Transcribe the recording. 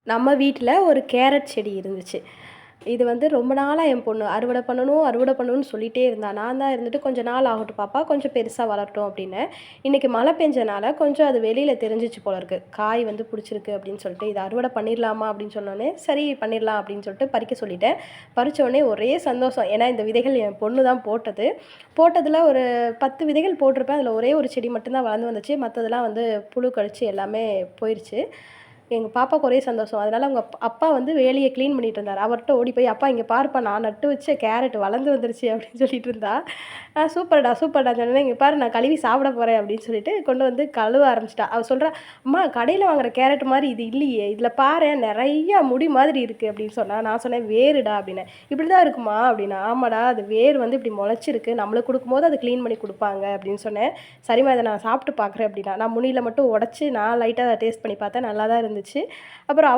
நம்ம வீட்டில் ஒரு கேரட் செடி இருந்துச்சு. இது வந்து ரொம்ப நாளா என் பொண்ணு அறுவடை பண்ணணும், அறுவடை பண்ணணும்னு சொல்லிட்டே இருந்தா. நான் தான் இருந்துட்டு "கொஞ்ச நாள் ஆகட்டும் பாப்பா, கொஞ்சம் பெருசா வளரட்டும்" அப்படின்னேன். இன்னைக்கு மழை பெஞ்சனால கொஞ்சம் அது வெளியில தெரிஞ்சிச்சு போல இருக்கு. காய் வந்து புடிச்சிருக்கு அப்படின்னு சொல்லிட்டு, "இத அறுவடை பண்ணிடலாமா?" அப்படின்னு சொன்னோனே, "சரி பண்ணிடலாம்" அப்படின்னு சொல்லிட்டு பறிக்க சொல்லிட்டேன். பறிச்ச உடனே ஒரே சந்தோஷம். ஏன்னா இந்த விதைகள் என் பொண்ணு தான் போட்டது. போட்டதில ஒரு 10 விதைகள் போட்டிருப்பேன். அதில ஒரே ஒரு செடி மட்டும் தான் வளர்ந்து வந்துச்சு. மத்ததெல்லாம் வந்து புழு கடிச்சு எல்லாமே போயிருச்சு. எங்க பாப்பாவுக்கு ஒரே சந்தோஷம். அதனால அவங்க அப்பா வந்து வேலிய கிளீன் பண்ணிட்டு இருந்தாரு. அவர்ட்ட ஓடி போய், "அப்பா இங்க பாருப்பா நான் நட்டு வச்ச கேரட் வளர்ந்து வந்துருச்சு" அப்படின்னு சொல்லிட்டு இருந்தா. சூப்பர்டா சூப்பர்டான்னு சொன்னோனே, "இங்க பாரு நான் கழுவி சாப்பிட போறேன்" அப்படின்னு சொல்லிட்டு கொண்டு வந்து கழுவ ஆரம்பிச்சுட்டா. அவ சொல்றா, "அம்மா கடையில வாங்குற கேரட் மாரி இது இல்லையே! இதில பாரேன் நெறைய முடி மாதிரி இருக்கு" அப்படின்னு சொன்னா. நான் சொன்னேன், "வேருடா" அப்படின்னேன். "இப்படிதான் இருக்குமா?" அப்படின்னா. "ஆமாடா அது வேர் வந்து இப்படி மொளச்சிருக்கு. நம்மளுக்கு குடுக்கும்போது அத கிளீன் பண்ணி குடுப்பாங்க" அப்படின்னு சொன்னேன். "சரிம்மா இத நான் சாப்பிட்டு பார்க்குறேன்" அப்படின்னா. நான் முனியில மட்டும் உடைச்சு நான் லைட்டா டேஸ்ட் பண்ணி பார்த்தேன். நல்லா தான் இருந்துச்சு. அப்புறம் அவளும்